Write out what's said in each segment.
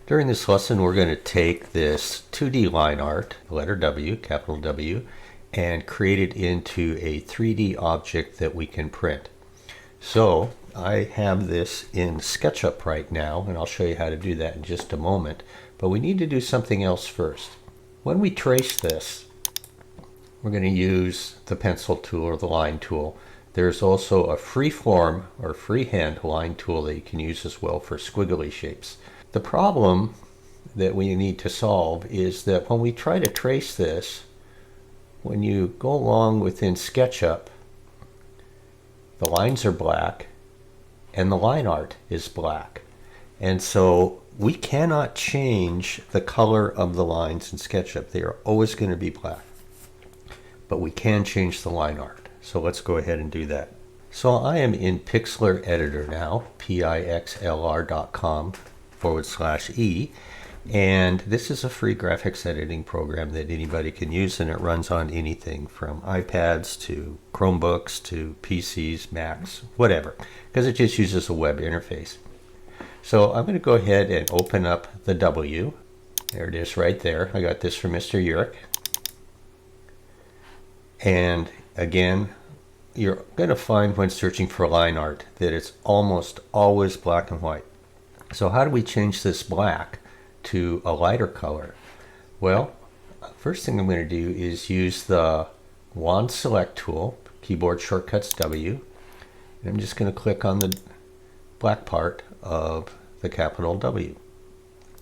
During this lesson, we're going to take this 2D line art, letter W, capital W, and create it into a 3D object that we can print. So I have this in SketchUp right now, and I'll show you how to do that in just a moment. But we need to do something else first. When we trace this, we're going to use the pencil tool or the line tool. There's also a freeform or freehand line tool that you can use as well for squiggly shapes. The problem that we need to solve is that when we try to trace this, when you go along within SketchUp, the lines are black and the line art is black. And so we cannot change the color of the lines in SketchUp. They are always going to be black. But we can change the line art. So let's go ahead and do that. So I am in Pixlr Editor now, pixlr.com/e, and this is a free graphics editing program that anybody can use, and it runs on anything from iPads to Chromebooks to PCs, Macs, whatever, because it just uses a web interface. So I'm going to go ahead and open up the W. There it is right there. I got this from Mr. Urick. And again, you're going to find when searching for line art that it's almost always black and white. So how do we change this black to a lighter color? Well, first thing I'm going to do is use the wand select tool, keyboard shortcuts W, and I'm just going to click on the black part of the capital W.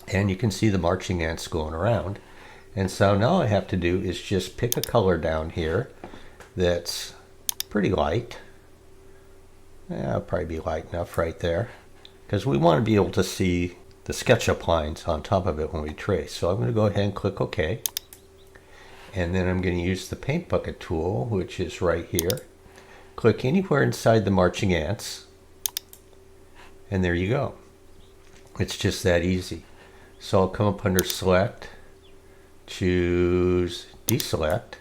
And you can see the marching ants going around. And so now all I have to do is just pick a color down here that's pretty light. It'll probably be light enough right there, because we want to be able to see the SketchUp lines on top of it when we trace. So I'm going to go ahead and click OK. And then I'm going to use the paint bucket tool, which is right here. Click anywhere inside the marching ants, and there you go. It's just that easy. So I'll come up under Select, choose Deselect,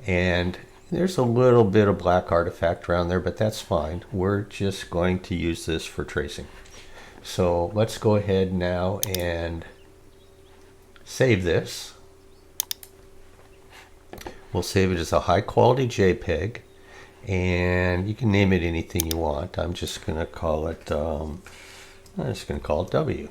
and there's a little bit of black artifact around there, but that's fine. We're just going to use this for tracing. So let's go ahead now and save this. We'll save it as a high quality JPEG, and you can name it anything you want. I'm just going to call it W.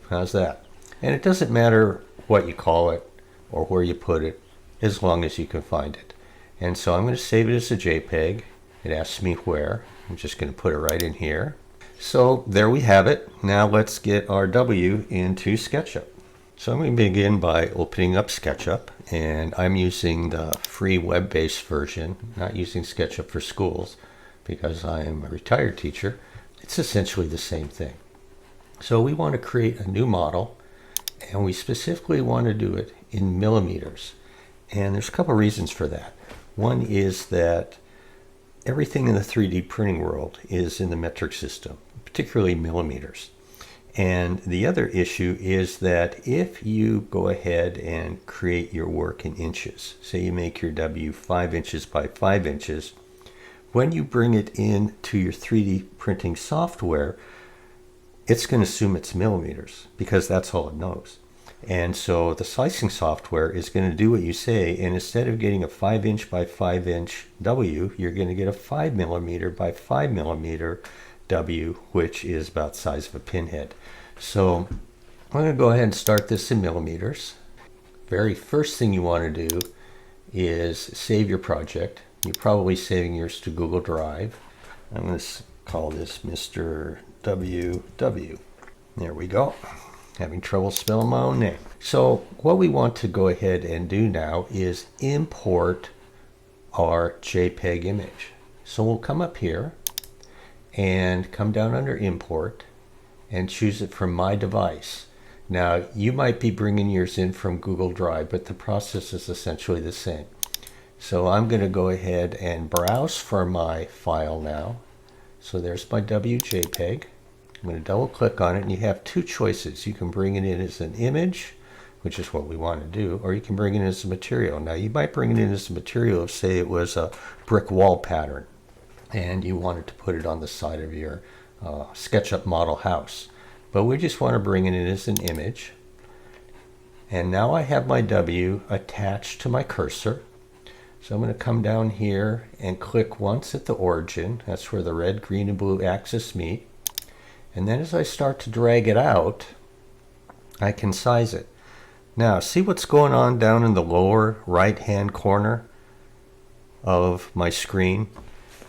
How's that? And it doesn't matter what you call it or where you put it, as long as you can find it. And so I'm going to save it as a JPEG. It asks me where. I'm just going to put it right in here. So there we have it. Now let's get our W into SketchUp. So I'm going to begin by opening up SketchUp, and I'm using the free web-based version, not using SketchUp for schools, because I am a retired teacher. It's essentially the same thing. So we want to create a new model, and we specifically want to do it in millimeters. And there's a couple of reasons for that. One is that everything in the 3D printing world is in the metric system, particularly millimeters. And the other issue is that if you go ahead and create your work in inches, say you make your W 5 inches by 5 inches, when you bring it into your 3D printing software, it's going to assume it's millimeters because that's all it knows. And so the slicing software is going to do what you say, and instead of getting a 5 inch by 5 inch W, you're going to get a 5 millimeter by 5 millimeter W, which is about the size of a pinhead. So I'm going to go ahead and start this in millimeters. Very first thing you want to do is save your project. You're probably saving yours to Google Drive. I'm going to call this Mr. WW. There we go. Having trouble spelling my own name. So what we want to go ahead and do now is import our JPEG image. So we'll come up here and come down under Import and choose it from My Device. Now you might be bringing yours in from Google Drive, but the process is essentially the same. So I'm going to go ahead and browse for my file now. So there's my WJPEG. I'm going to double click on it, and you have two choices. You can bring it in as an image, which is what we want to do, or you can bring it in as a material. Now you might bring it in as a material if, say, it was a brick wall pattern and you wanted to put it on the side of your SketchUp model house. But we just want to bring it in as an image. And now I have my W attached to my cursor. So I'm going to come down here and click once at the origin. That's where the red, green, and blue axis meet. And then as I start to drag it out, I can size it. Now, see what's going on down in the lower right-hand corner of my screen?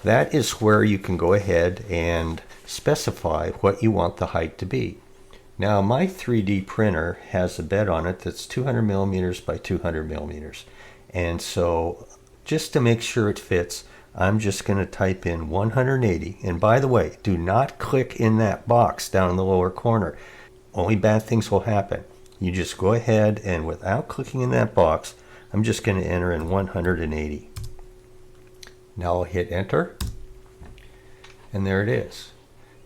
That is where you can go ahead and specify what you want the height to be. Now, my 3D printer has a bed on it that's 200 millimeters by 200 millimeters. And so, just to make sure it fits, I'm just going to type in 180. And by the way, do not click in that box down in the lower corner. Only bad things will happen. You just go ahead and without clicking in that box, I'm just going to enter in 180. Now I'll hit enter, and there it is.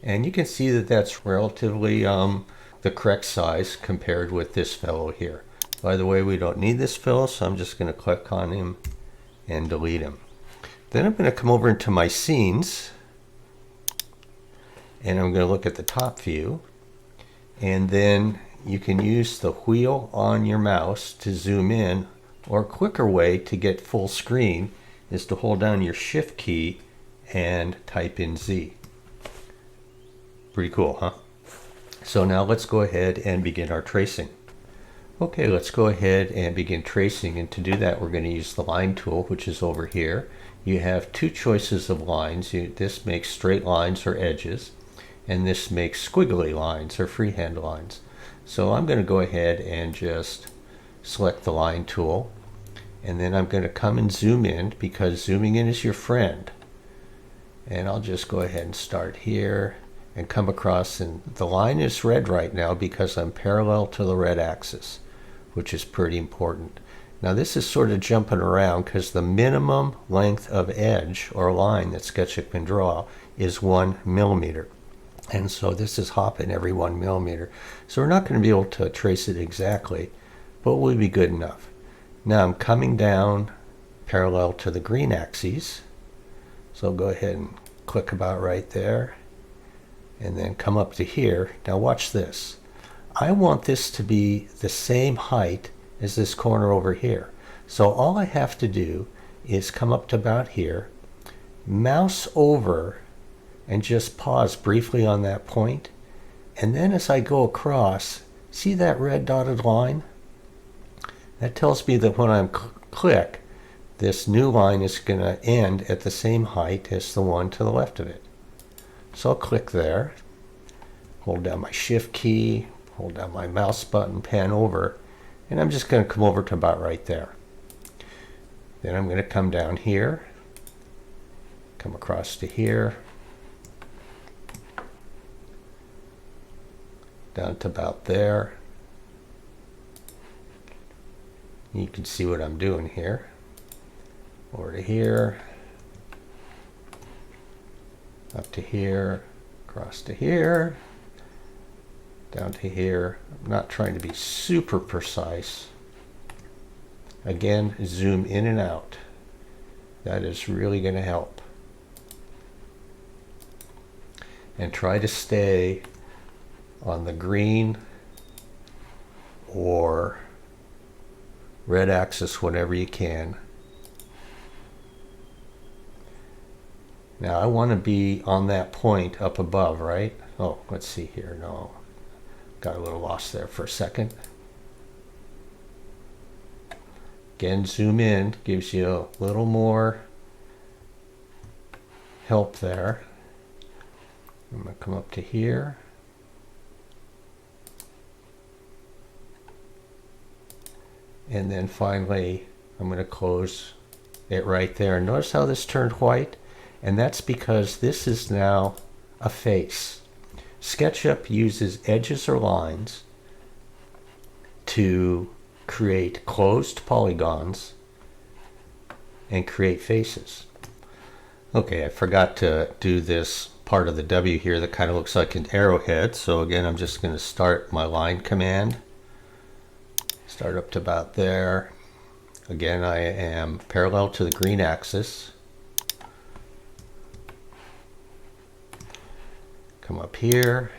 And you can see that that's relatively the correct size compared with this fellow here. By the way, we don't need this fellow, so I'm just going to click on him and delete him. Then I'm going to come over into my scenes, and I'm going to look at the top view, and then you can use the wheel on your mouse to zoom in, or a quicker way to get full screen is to hold down your shift key and type in Z. Pretty cool, huh? So now let's go ahead and begin our tracing. Okay, let's go ahead and begin tracing, and to do that we're going to use the line tool, which is over here. You have two choices of lines. This makes straight lines or edges, and this makes squiggly lines or freehand lines. So I'm going to go ahead and just select the line tool, and then I'm going to come and zoom in, because zooming in is your friend. And I'll just go ahead and start here and come across, and the line is red right now because I'm parallel to the red axis, which is pretty important. Now this is sort of jumping around because the minimum length of edge or line that SketchUp can draw is 1 millimeter. And so this is hopping every 1 millimeter. So we're not going to be able to trace it exactly, but we'll be good enough. Now I'm coming down parallel to the green axis. So I'll go ahead and click about right there, and then come up to here. Now watch this. I want this to be the same height as this corner over here. So all I have to do is come up to about here, mouse over, and just pause briefly on that point. And then as I go across, see that red dotted line? That tells me that when I click, this new line is going to end at the same height as the one to the left of it. So I'll click there, hold down my shift key, hold down my mouse button, pan over, and I'm just going to come over to about right there. Then I'm going to come down here, come across to here, down to about there. You can see what I'm doing here. Over to here, up to here, across to here, down to here. I'm not trying to be super precise. Again, zoom in and out. That is really going to help. And try to stay on the green or red axis whenever you can. Now I want to be on that point up above, right? Oh, let's see here. No, got a little lost there for a second. Again, zoom in, gives you a little more help there. I'm going to come up to here. And then finally, I'm going to close it right there. Notice how this turned white? And that's because this is now a face. SketchUp uses edges or lines to create closed polygons and create faces. Okay, I forgot to do this part of the W here that kind of looks like an arrowhead. So again, I'm just going to start my line command. Start up to about there. Again, I am parallel to the green axis. Come up here,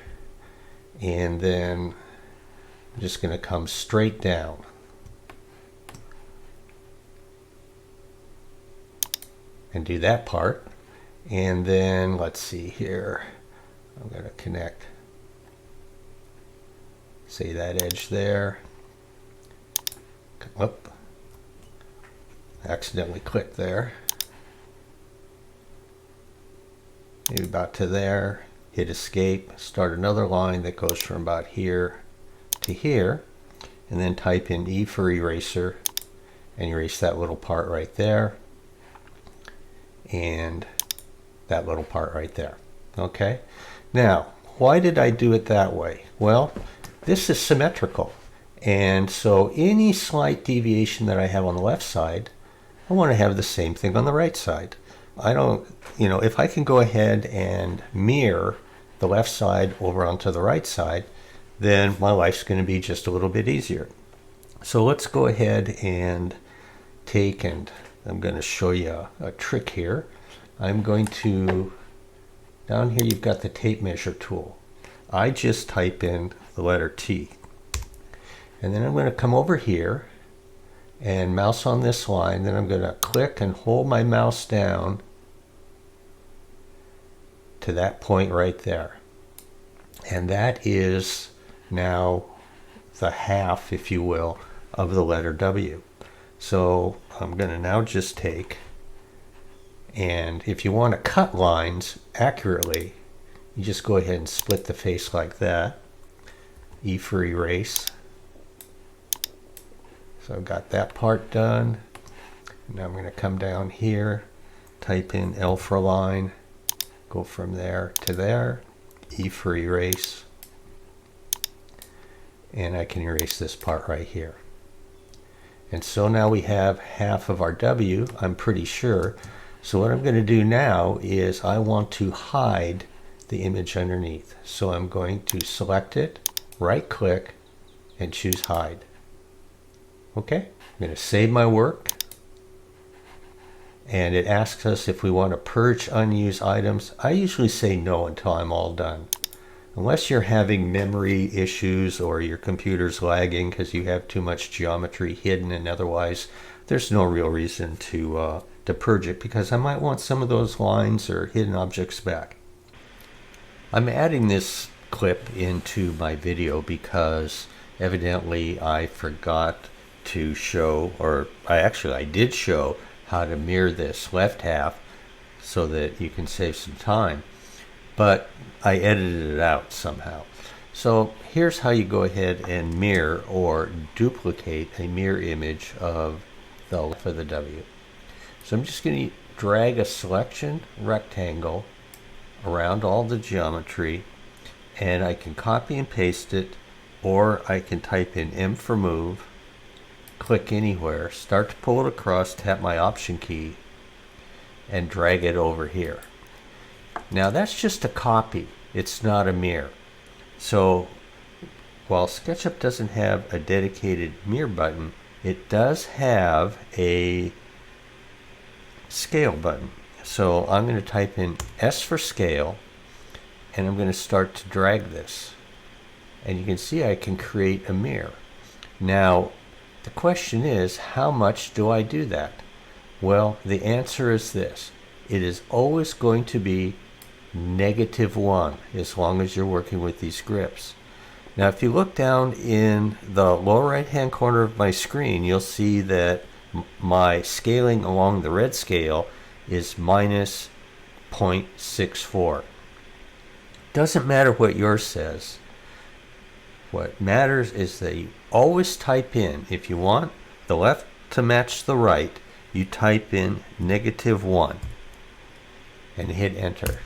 and then I'm just going to come straight down. and do that part. And then let's see here, I'm going to connect, say that edge there. Whoop, accidentally clicked there. Maybe about to there, hit escape, start another line that goes from about here to here, and then type in E for eraser and erase that little part right there and that little part right there. Okay, now why did I do it that way? Well, this is symmetrical, and so any slight deviation that I have on the left side, I want to have the same thing on the right side. I don't, if I can go ahead and mirror the left side over onto the right side, then my life's going to be just a little bit easier. So let's go ahead and I'm going to show you a trick here. I'm going to, down here you've got the tape measure tool. I just type in the letter T. And then I'm going to come over here and mouse on this line. Then I'm going to click and hold my mouse down to that point right there. And that is now the half, if you will, of the letter W. So I'm going to now just take, and if you want to cut lines accurately, you just go ahead and split the face like that. E for erase. So I've got that part done. Now I'm going to come down here, type in L for line, go from there to there, E for erase, and I can erase this part right here. And so now we have half of our W, I'm pretty sure. So what I'm going to do now is I want to hide the image underneath. So I'm going to select it, right click, and choose hide. Okay, I'm going to save my work. And it asks us if we want to purge unused items. I usually say no until I'm all done. Unless you're having memory issues or your computer's lagging because you have too much geometry hidden, and otherwise there's no real reason to purge it, because I might want some of those lines or hidden objects back. I'm adding this clip into my video because evidently I forgot to show, or I did show how to mirror this left half so that you can save some time, but I edited it out somehow. So here's how you go ahead and mirror or duplicate a mirror image of the left of the W. So I'm just going to drag a selection rectangle around all the geometry, and I can copy and paste it, or I can type in M for move, click anywhere, start to pull it across, tap my option key, and drag it over here. Now that's just a copy, it's not a mirror. So while SketchUp doesn't have a dedicated mirror button, it does have a scale button. So I'm going to type in S for scale, and I'm going to start to drag this. And you can see I can create a mirror. Now the question is, how much do I do that? Well, the answer is this. It is always going to be -1 as long as you're working with these grips. Now if you look down in the lower right hand corner of my screen, you'll see that my scaling along the red scale is -0.64. Doesn't matter what yours says. What matters is that you always type in, if you want the left to match the right, you type in -1 and hit enter.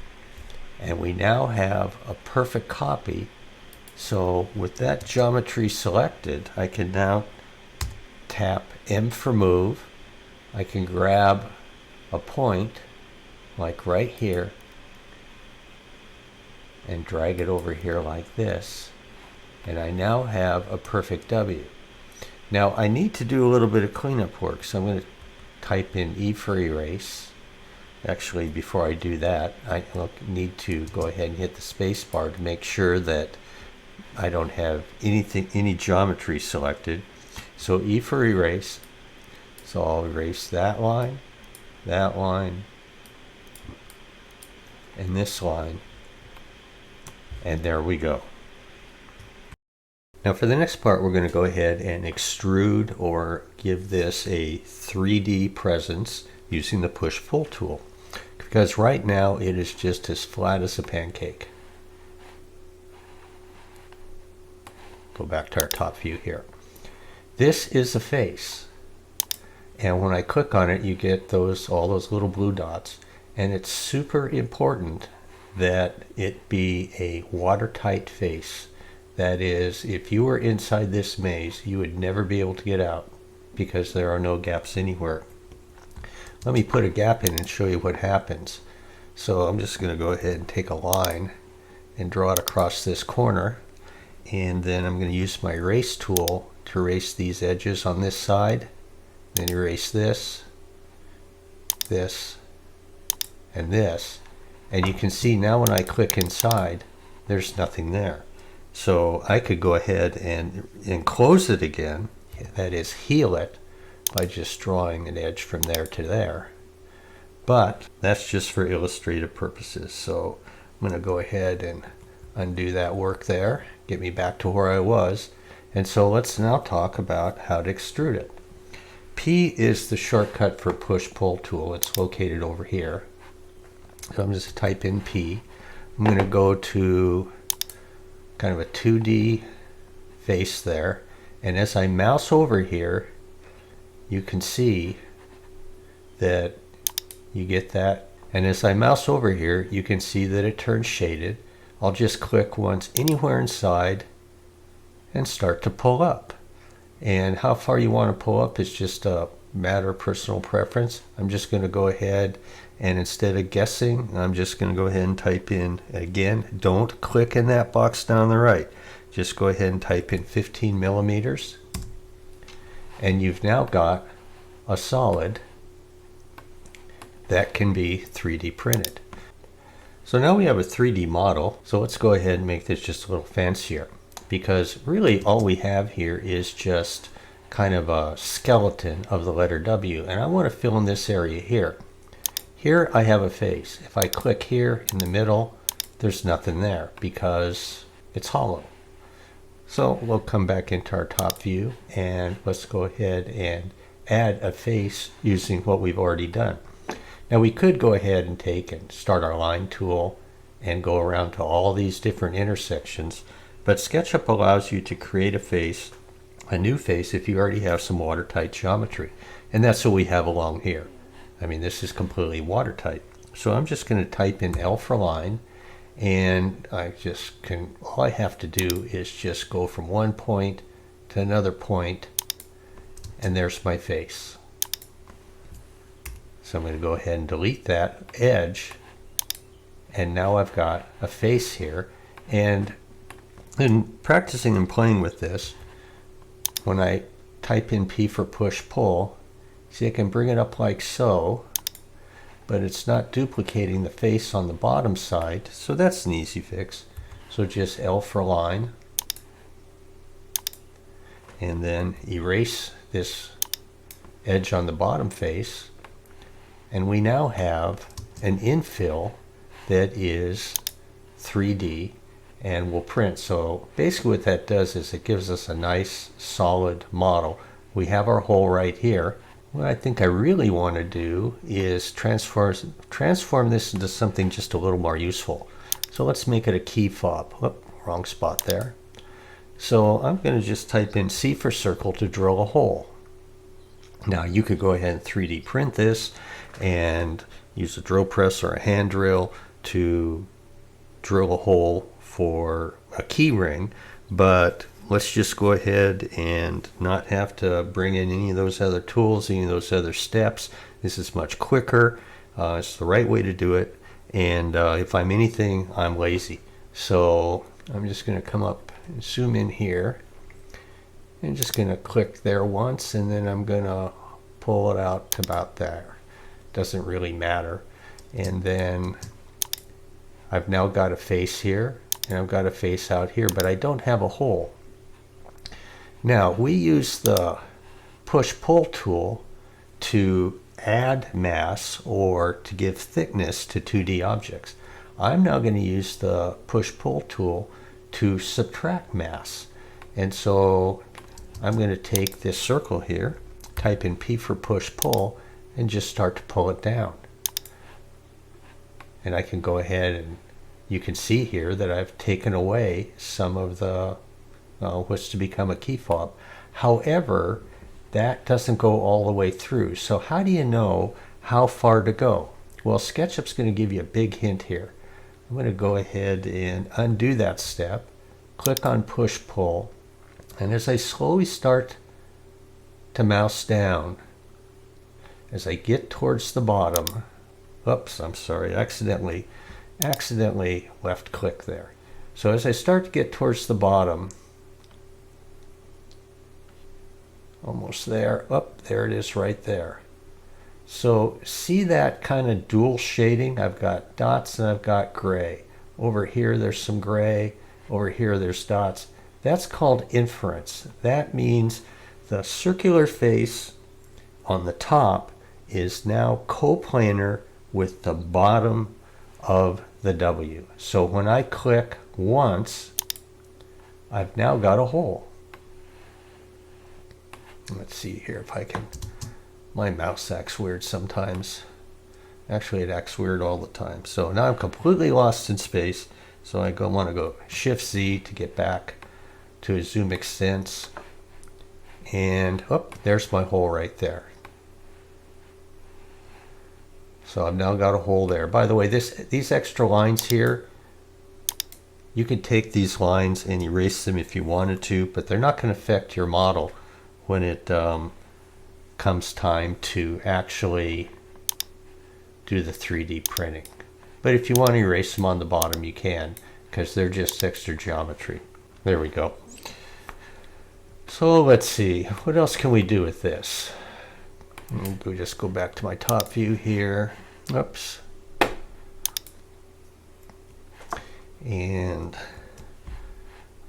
And we now have a perfect copy. So with that geometry selected, I can now tap M for move. I can grab a point like right here and drag it over here like this. And I now have a perfect W. Now I need to do a little bit of cleanup work, so I'm going to type in E for erase. Actually, before I do that, I need to go ahead and hit the space bar to make sure that I don't have any geometry selected. So E for erase. So I'll erase that line, and this line, and there we go. Now for the next part, we're going to go ahead and extrude or give this a 3D presence using the push-pull tool, because right now it is just as flat as a pancake. Go back to our top view here. This is a face, and when I click on it, you get all those little blue dots, and it's super important that it be a watertight face. That is, if you were inside this maze, you would never be able to get out because there are no gaps anywhere. Let me put a gap in and show you what happens. So I'm just going to go ahead and take a line and draw it across this corner, and then I'm going to use my erase tool to erase these edges on this side, then erase this, this, and this. And you can see now when I click inside, there's nothing there. So I could go ahead and close it again, that is heal it, by just drawing an edge from there to there. But that's just for illustrative purposes. So I'm going to go ahead and undo that work there, get me back to where I was. And so let's now talk about how to extrude it. P is the shortcut for push-pull tool. It's located over here. So I'm just type in P. I'm going to go to kind of a 2D face there, and as I mouse over here, you can see that you get that, and as I mouse over here, you can see that it turns shaded. I'll just click once anywhere inside and start to pull up, and how far you want to pull up is just a matter of personal preference. I'm just going to go ahead and instead of guessing, I'm just going to go ahead and type in, again, don't click in that box down the right. Just go ahead and type in 15 millimeters. And you've now got a solid that can be 3D printed. So now we have a 3D model. So let's go ahead and make this just a little fancier, because really all we have here is just kind of a skeleton of the letter W. And I want to fill in this area here. Here I have a face. If I click here in the middle, there's nothing there because it's hollow. So we'll come back into our top view and let's go ahead and add a face using what we've already done. Now we could go ahead and take and start our line tool and go around to all these different intersections, but SketchUp allows you to create a face, a new face, if you already have some watertight geometry. And that's what we have along here. I mean, this is completely watertight. So I'm just going to type in L for line, and all I have to do is just go from one point to another point, and there's my face. So I'm going to go ahead and delete that edge, and now I've got a face here. And in practicing and playing with this, when I type in P for push-pull, see, I can bring it up like so, but it's not duplicating the face on the bottom side, so that's an easy fix. So just L for line, and then erase this edge on the bottom face, and we now have an infill that is 3D and will print. So basically what that does is it gives us a nice solid model. We have our hole right here. What I think I really want to do is transform this into something just a little more useful. So let's make it a key fob. Whoop, wrong spot there. So I'm going to just type in C for circle to drill a hole. Now you could go ahead and 3D print this and use a drill press or a hand drill to drill a hole for a key ring, but let's just go ahead and not have to bring in any of those other tools, any of those other steps. This is much quicker. It's the right way to do it. And if I'm anything, I'm lazy. So I'm just going to come up and zoom in here. And just going to click there once, and then I'm going to pull it out to about there. Doesn't really matter. And then I've now got a face here, and I've got a face out here, but I don't have a hole. Now, we use the push-pull tool to add mass or to give thickness to 2D objects. I'm now going to use the push-pull tool to subtract mass. And so I'm going to take this circle here, type in P for push-pull, and just start to pull it down. And I can go ahead and you can see here that I've taken away some of the what's to become a key fob. However, that doesn't go all the way through. So how do you know how far to go? Well, SketchUp's going to give you a big hint here. I'm going to go ahead and undo that step, click on push-pull, and as I slowly start to mouse down, as I get towards the bottom, oops, I'm sorry, accidentally left click there. So as I start to get towards the bottom, almost there, up there it is right there. So see that kind of dual shading? I've got dots and I've got gray. Over here there's some gray, over here there's dots. That's called inference. That means the circular face on the top is now coplanar with the bottom of the W. So when I click once, I've now got a hole. Let's see here if I can, my mouse acts weird sometimes. Actually, it acts weird all the time. So now I'm completely lost in space. So I want to go Shift Z to get back to a zoom extents. And there's my hole right there. So I've now got a hole there. By the way, these extra lines here, you can take these lines and erase them if you wanted to, but they're not going to affect your model when it comes time to actually do the 3D printing. But if you want to erase them on the bottom, you can, because they're just extra geometry. There we go. So let's see, what else can we do with this? We'll just go back to my top view here. Oops. And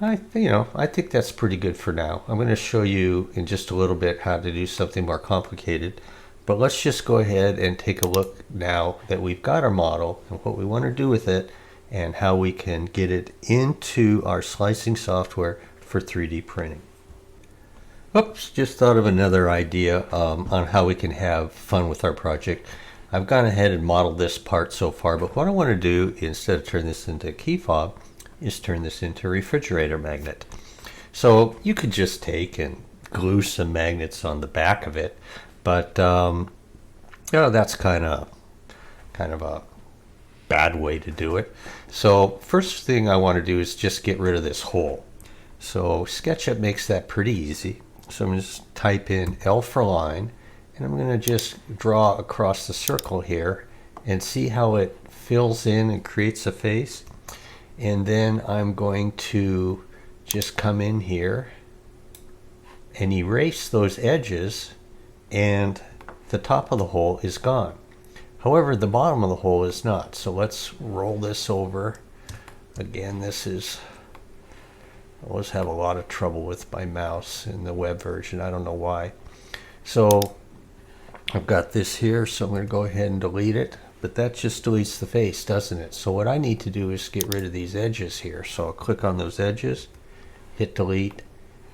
I think that's pretty good for now. I'm going to show you in just a little bit how to do something more complicated. But let's just go ahead and take a look now that we've got our model and what we want to do with it and how we can get it into our slicing software for 3D printing. Oops, just thought of another idea on how we can have fun with our project. I've gone ahead and modeled this part so far, but what I want to do instead of turn this into a key fob is turn this into a refrigerator magnet. So you could just take and glue some magnets on the back of it, but that's kind of a bad way to do it. So first thing I want to do is just get rid of this hole. So SketchUp makes that pretty easy. So I'm going to just type in L for line, and I'm going to just draw across the circle here and see how it fills in and creates a face. And then I'm going to just come in here and erase those edges, and the top of the hole is gone. However, the bottom of the hole is not. So let's roll this over. Again, I always have a lot of trouble with my mouse in the web version. I don't know why. So I've got this here, so I'm going to go ahead and delete it. But that just deletes the face, doesn't it? So what I need to do is get rid of these edges here. So I'll click on those edges, hit delete,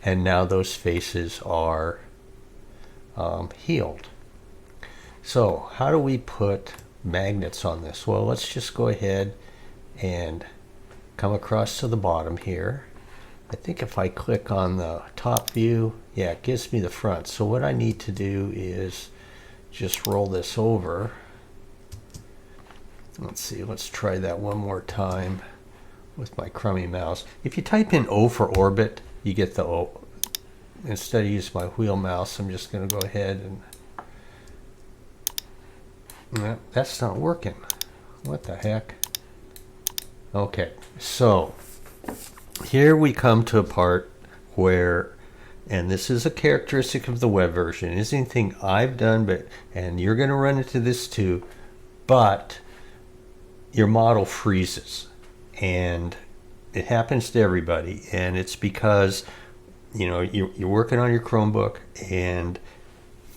and now those faces are healed. So how do we put magnets on this? Well, let's just go ahead and come across to the bottom here. I think if I click on the top view, yeah, it gives me the front. So what I need to do is just roll this over. Let's see, let's try that one more time with my crummy mouse. If you type in O for orbit, you get the O. Instead of using my wheel mouse, I'm just going to go ahead and that's not working. What the heck? Okay, so here we come to a part where, and this is a characteristic of the web version, it isn't anything I've done, and you're going to run into this too, but your model freezes, and it happens to everybody, and it's because you're working on your Chromebook, and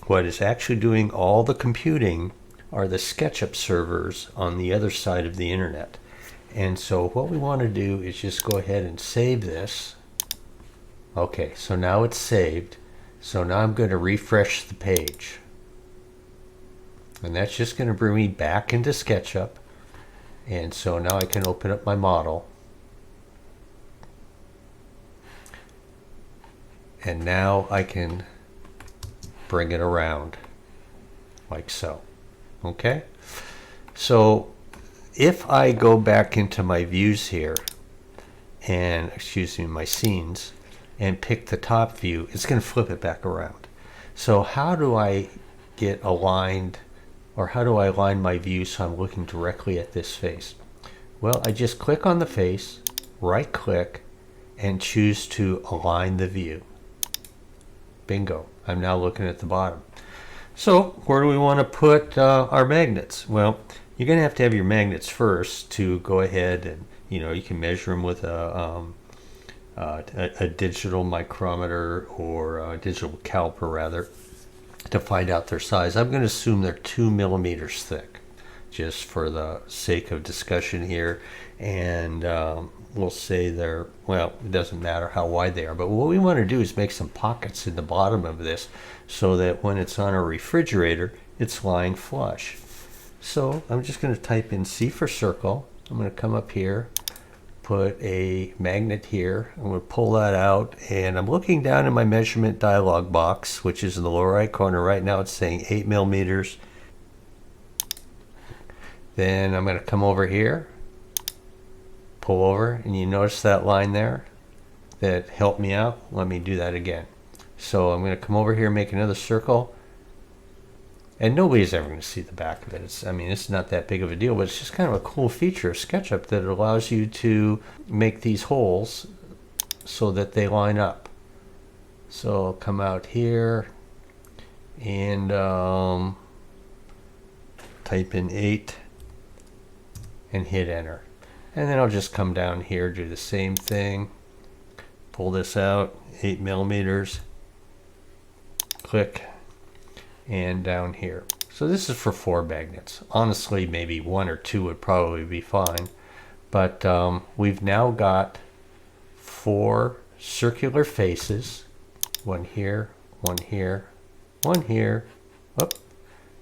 what is actually doing all the computing are the SketchUp servers on the other side of the internet. And so what we want to do is just go ahead and save this. Okay, so now it's saved. So now I'm going to refresh the page. And that's just going to bring me back into SketchUp. And so now I can open up my model. And now I can bring it around like so. Okay? So if I go back into my views here and, excuse me, my scenes, and pick the top view, it's going to flip it back around. So how do I get aligned, or how do I align my view so I'm looking directly at this face? Well, I just click on the face, right click, and choose to align the view. Bingo, I'm now looking at the bottom. So where do we want to put our magnets? Well, you're going to have your magnets first to go ahead and, you can measure them with a digital micrometer, or a digital caliper rather, to find out their size. I'm going to assume they're 2 millimeters thick, just for the sake of discussion here. And we'll say they're, well, it doesn't matter how wide they are, but what we want to do is make some pockets in the bottom of this so that when it's on a refrigerator, it's lying flush. So I'm just going to type in C for circle. I'm going to come up here, put a magnet here. I'm going to pull that out, and I'm looking down in my measurement dialog box, which is in the lower right corner. Right now it's saying 8 millimeters. Then I'm going to come over here, pull over, and you notice that line there that helped me out. Let me do that again. So I'm going to come over here, make another circle, and nobody's ever going to see the back of it. It's not that big of a deal, but it's just kind of a cool feature of SketchUp that it allows you to make these holes so that they line up. So I'll come out here and type in 8 and hit enter. And then I'll just come down here, do the same thing, pull this out, 8 millimeters, click, and down here. So this is for 4 magnets. Honestly, maybe 1 or 2 would probably be fine, but we've now got 4 circular faces, one here, one here, one here, whoop,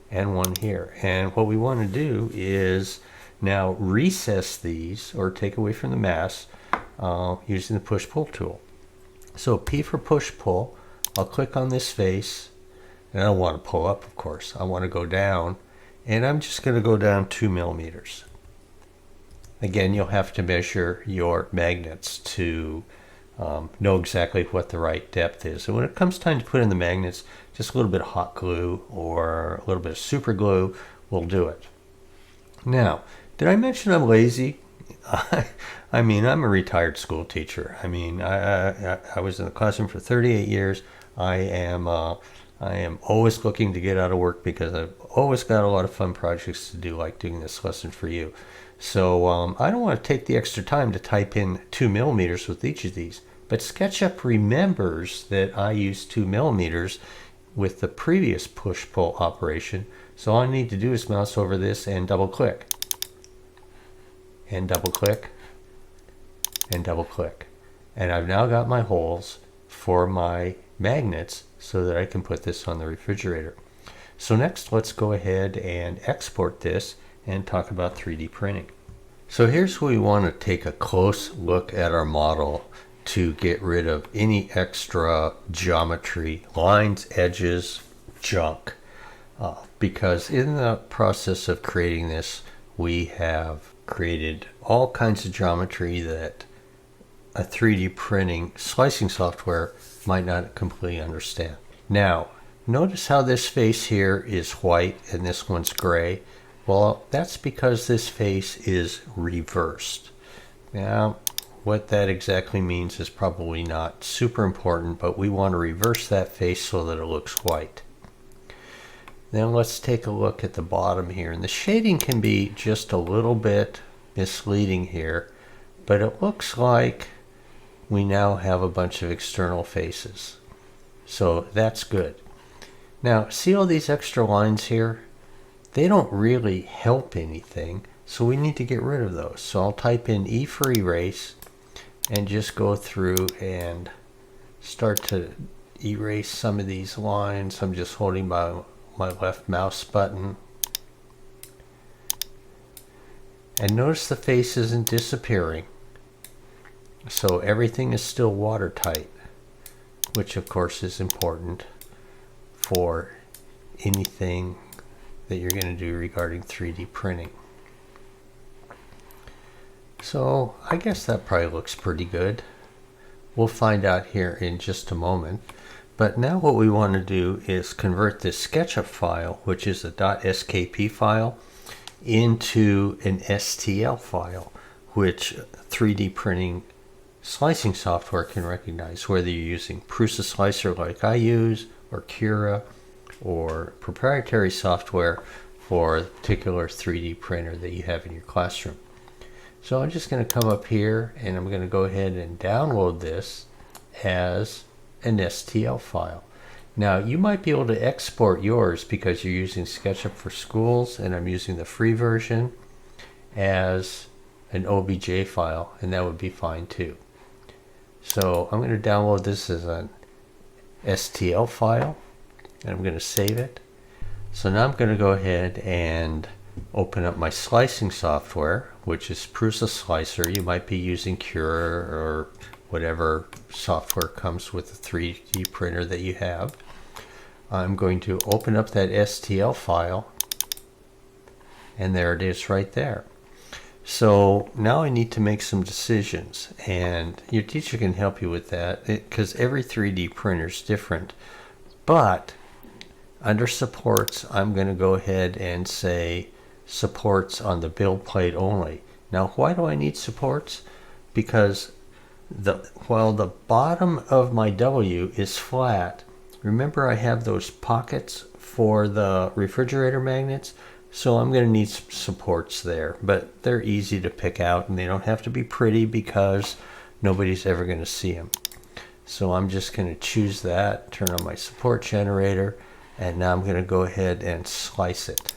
and one here. And what we want to do is now recess these, or take away from the mass, using the push-pull tool. So P for push-pull. I'll click on this face, and I don't want to pull up, of course. I want to go down, and I'm just going to go down 2 millimeters. Again, you'll have to measure your magnets to know exactly what the right depth is. And when it comes time to put in the magnets, just a little bit of hot glue or a little bit of super glue will do it. Now, did I mention I'm lazy? I'm a retired school teacher. I was in the classroom for 38 years. I am always looking to get out of work because I've always got a lot of fun projects to do, like doing this lesson for you. So I don't want to take the extra time to type in 2 millimeters with each of these. But SketchUp remembers that I used 2 millimeters with the previous push-pull operation. So all I need to do is mouse over this and double-click. And double-click. And double-click. And I've now got my holes for my magnets so that I can put this on the refrigerator. So next, let's go ahead and export this and talk about 3D printing. So here's where we want to take a close look at our model to get rid of any extra geometry, lines, edges, junk. Because in the process of creating this, we have created all kinds of geometry that a 3D printing slicing software might not completely understand. Now, notice how this face here is white and this one's gray. Well, that's because this face is reversed. Now, what that exactly means is probably not super important, but we want to reverse that face so that it looks white. Then let's take a look at the bottom here. And the shading can be just a little bit misleading here, but it looks like we now have a bunch of external faces. So that's good. Now, see all these extra lines here? They don't really help anything, So we need to get rid of those. So I'll type in E for erase and just go through and start to erase some of these lines. I'm just holding my left mouse button. And notice the face isn't disappearing. So everything is still watertight, which of course is important for anything that you're going to do regarding 3D printing. So I guess that probably looks pretty good. We'll find out here in just a moment. But now what we want to do is convert this SketchUp file, which is a .skp file, into an STL file, which 3D printing slicing software can recognize, whether you're using Prusa Slicer like I use, or Cura, or proprietary software for a particular 3D printer that you have in your classroom. So I'm just going to come up here and I'm going to go ahead and download this as an STL file. Now you might be able to export yours because you're using SketchUp for Schools and I'm using the free version as an OBJ file, and that would be fine too. So I'm going to download this as an STL file and I'm going to save it. So now I'm going to go ahead and open up my slicing software, which is Prusa Slicer. You might be using Cura or whatever software comes with the 3D printer that you have. I'm going to open up that STL file, and there it is right there. So now I need to make some decisions, and your teacher can help you with that because every 3D printer is different. But under supports, I'm going to go ahead and say supports on the build plate only. Now why do I need supports? Because while the bottom of my W is flat, remember I have those pockets for the refrigerator magnets, so I'm going to need some supports there, but they're easy to pick out and they don't have to be pretty because nobody's ever going to see them. So I'm just going to choose that, turn on my support generator, and now I'm going to go ahead and slice it.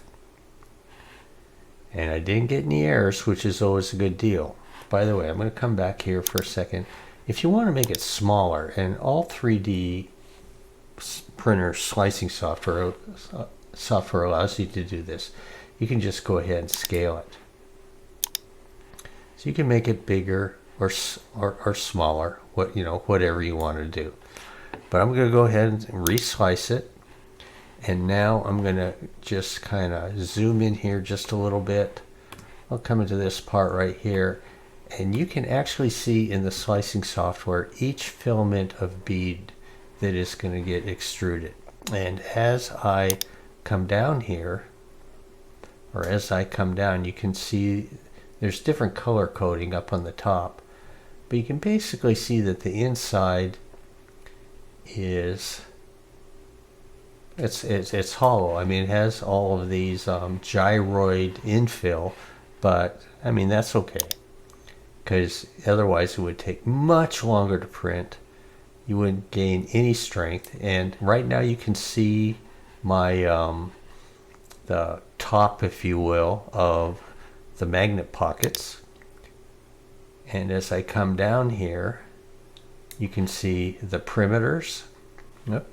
And I didn't get any errors, which is always a good deal. By the way, I'm going to come back here for a second. If you want to make it smaller, and all 3D printer slicing software allows you to do this, you can just go ahead and scale it. So you can make it bigger or smaller, whatever you want to do. But I'm going to go ahead and reslice it. And now I'm going to just kind of zoom in here just a little bit. I'll come into this part right here, and you can actually see in the slicing software each filament of bead that is going to get extruded. And as I come down here, or as I come down, you can see there's different color coding up on the top, but you can basically see that the inside is it's hollow. I mean, it has all of these gyroid infill, but I mean that's okay, because otherwise it would take much longer to print. You wouldn't gain any strength. And right now you can see my the top, if you will, of the magnet pockets. And as I come down here, you can see the perimeters. Yep.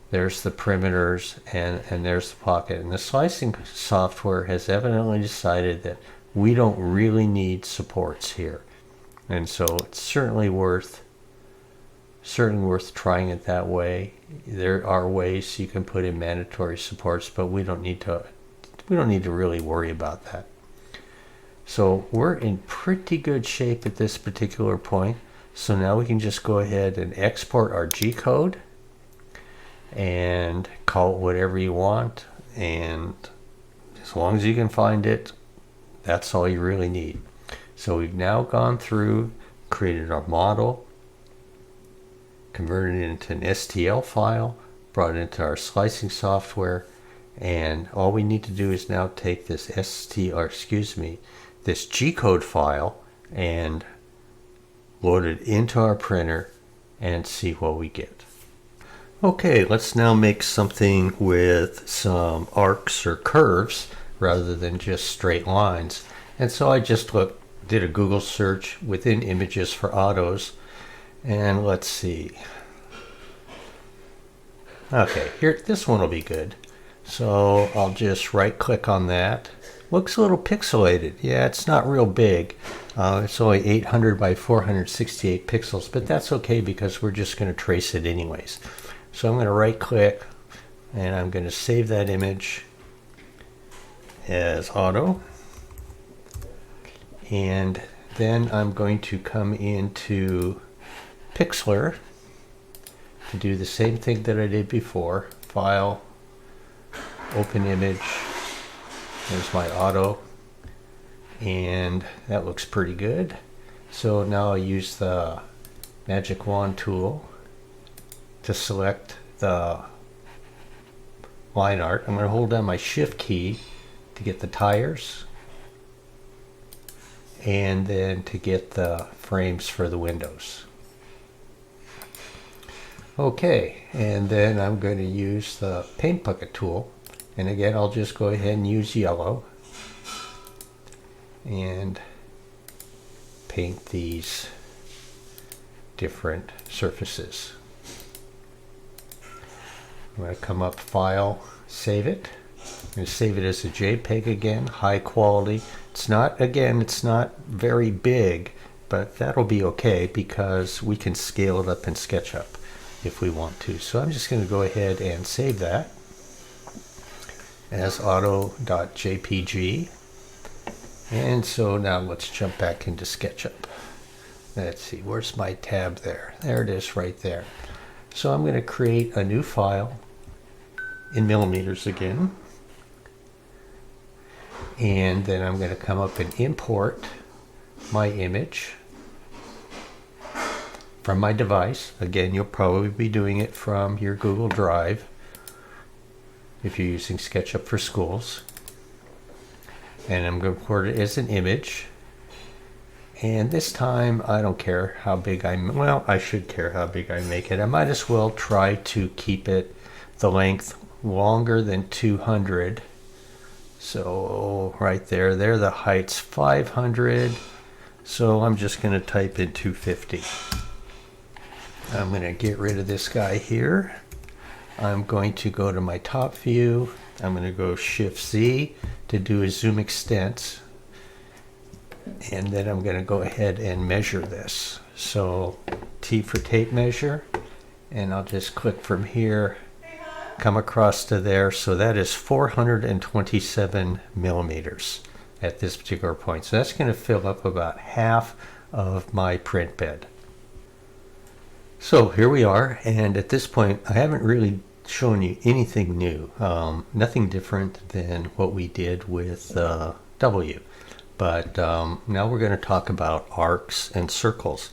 There's the perimeters, and there's the pocket. And the slicing software has evidently decided that we don't really need supports here. And so it's certainly worth trying it that way. There are ways you can put in mandatory supports, but we don't need to really worry about that. So we're in pretty good shape at this particular point. So now we can just go ahead and export our G code and call it whatever you want, and as long as you can find it, that's all you really need. So we've now gone through, created our model, converted it into an STL file, brought it into our slicing software, and all we need to do is now take this this G-code file and load it into our printer and see what we get. Okay, let's now make something with some arcs or curves. rather than just straight lines. And so I just did a Google search within images for autos, and let's see. Okay, here, this one will be good. So I'll just right click on that. Looks a little pixelated. Yeah, it's not real big. It's only 800 by 468 pixels, but that's okay because we're just going to trace it anyways. So I'm going to right click and I'm going to save that image as auto. And then I'm going to come into Pixlr to do the same thing that I did before. File, open image. There's my auto, and that looks pretty good. So now I use the magic wand tool to select the line art. I'm going to hold down my shift key to get the tires, and then to get the frames for the windows. Okay, and then I'm going to use the paint bucket tool. And again, I'll just go ahead and use yellow and paint these different surfaces. I'm going to come up, File, Save it. I'm going to save it as a JPEG again, high quality. It's not very big, but that'll be okay because we can scale it up in SketchUp if we want to. So I'm just going to go ahead and save that as auto.jpg. And so now let's jump back into SketchUp. Let's see, where's my tab there? There it is right there. So I'm going to create a new file in millimeters again. And then I'm going to come up and import my image from my device. Again, you'll probably be doing it from your Google Drive if you're using SketchUp for Schools. And I'm going to import it as an image. And this time, I don't care how big well, I should care how big I make it. I might as well try to keep it the length longer than 200. So right there, the height's 500. So I'm just going to type in 250. I'm going to get rid of this guy here. I'm going to go to my top view. I'm going to go Shift Z to do a zoom extent. And then I'm going to go ahead and measure this. So T for tape measure. And I'll just click from here, come across to there. So that is 427 millimeters at this particular point. So that's going to fill up about half of my print bed. So here we are, and at this point I haven't really shown you anything new, nothing different than what we did with W. But now we're going to talk about arcs and circles.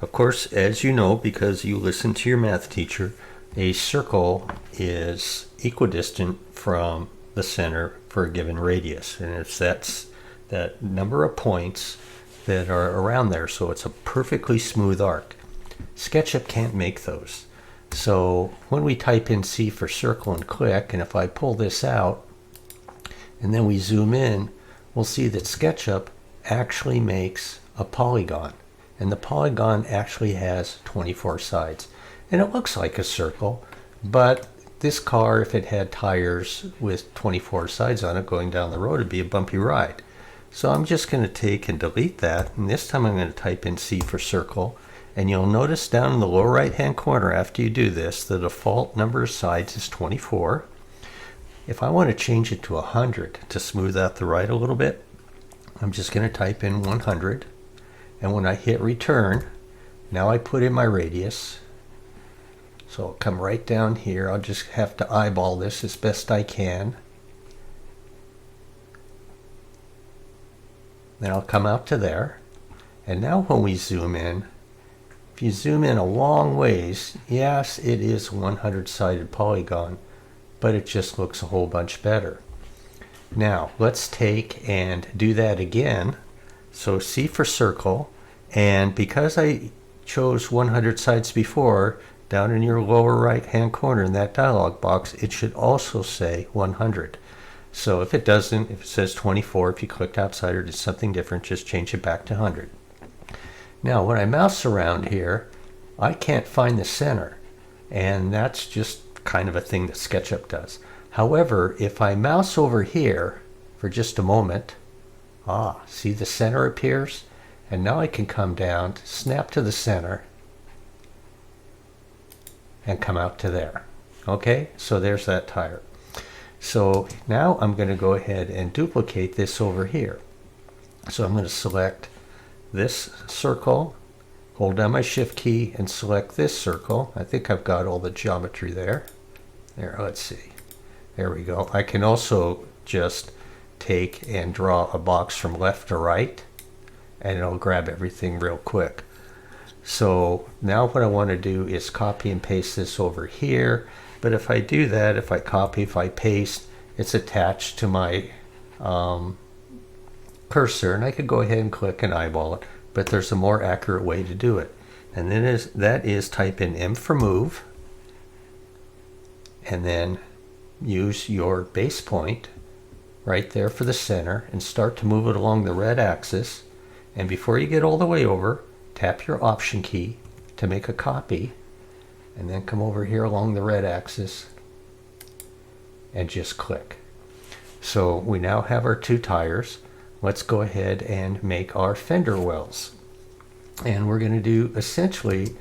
Of course, as you know, because you listen to your math teacher, a circle is equidistant from the center for a given radius, and that's that number of points that are around there, so it's a perfectly smooth arc. SketchUp can't make those. So when we type in C for circle and click, and if I pull this out and then we zoom in, we'll see that SketchUp actually makes a polygon. And the polygon actually has 24 sides. And it looks like a circle, but this car, if it had tires with 24 sides on it going down the road, it'd be a bumpy ride. So I'm just going to take and delete that, and this time I'm going to type in C for circle. And you'll notice down in the lower right hand corner after you do this, the default number of sides is 24. If I want to change it to 100 to smooth out the ride a little bit, I'm just going to type in 100. And when I hit return, now I put in my radius. So I'll come right down here. I'll just have to eyeball this as best I can. Then I'll come out to there. And now when we zoom in, if you zoom in a long ways, yes, it is a 100-sided polygon, but it just looks a whole bunch better. Now, let's take and do that again. So C for circle, and because I chose 100 sides before, down in your lower right-hand corner in that dialog box, it should also say 100. So if it doesn't, if it says 24, if you clicked outside or did something different, just change it back to 100. Now when I mouse around here, I can't find the center, and that's just kind of a thing that SketchUp does. However, if I mouse over here for just a moment, see the center appears, and now I can come down, snap to the center, and come out to there. Okay, so there's that tire. So now I'm going to go ahead and duplicate this over here. So I'm going to select this circle, hold down my shift key and select this circle. I think I've got all the geometry there. There, let's see. There we go. I can also just take and draw a box from left to right, and it'll grab everything real quick. So now what I want to do is copy and paste this over here. But if I do that, if I copy, if I paste, it's attached to my cursor, and I could go ahead and click and eyeball it. But there's a more accurate way to do it. And then that is type in M for move, and then use your base point right there for the center and start to move it along the red axis. And before you get all the way over, tap your Option key to make a copy, and then come over here along the red axis and just click. So we now have our two tires. Let's go ahead and make our fender wells. And we're going to do essentially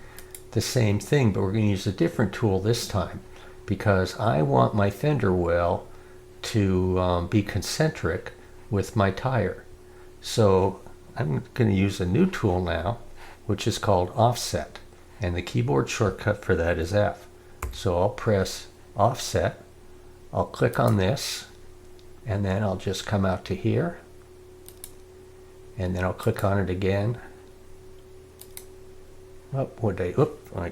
the same thing, but we're going to use a different tool this time, because I want my fender well to be concentric with my tire. So I'm going to use a new tool now, which is called Offset. And the keyboard shortcut for that is F. So I'll press Offset, I'll click on this, and then I'll just come out to here, and then I'll click on it again. I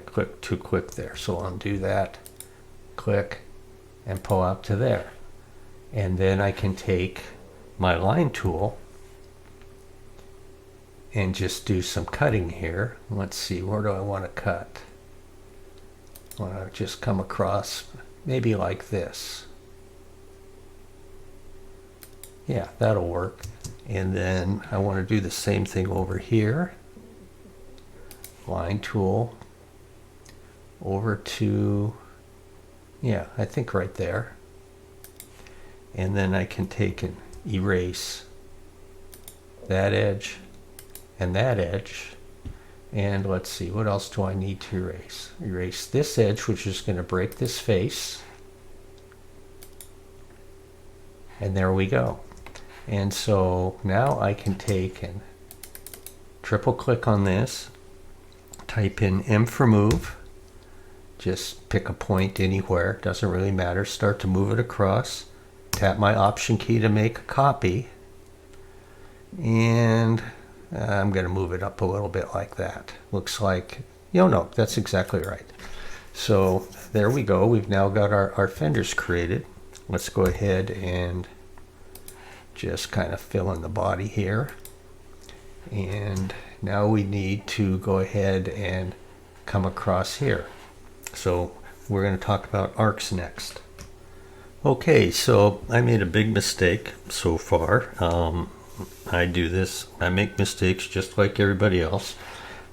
clicked too quick there, so I'll undo that, click, and pull out to there. And then I can take my line tool and just do some cutting here. Let's see, where do I want to cut? I want to just come across, maybe like this. Yeah, that'll work. And then I want to do the same thing over here. Line tool over to, yeah, I think right there. And then I can take and erase that edge and that edge. And let's see, what else do I need to erase? Erase this edge, which is going to break this face. And there we go. And so now I can take and triple click on this, type in M for move, just pick a point anywhere, doesn't really matter, start to move it across, tap my Option key to make a copy, and I'm going to move it up a little bit like that. Looks like, no, that's exactly right. So there we go. We've now got our fenders created. Let's go ahead and just kind of fill in the body here. And now we need to go ahead and come across here. So we're going to talk about arcs next. Okay, so I made a big mistake so far. I do this, I make mistakes just like everybody else.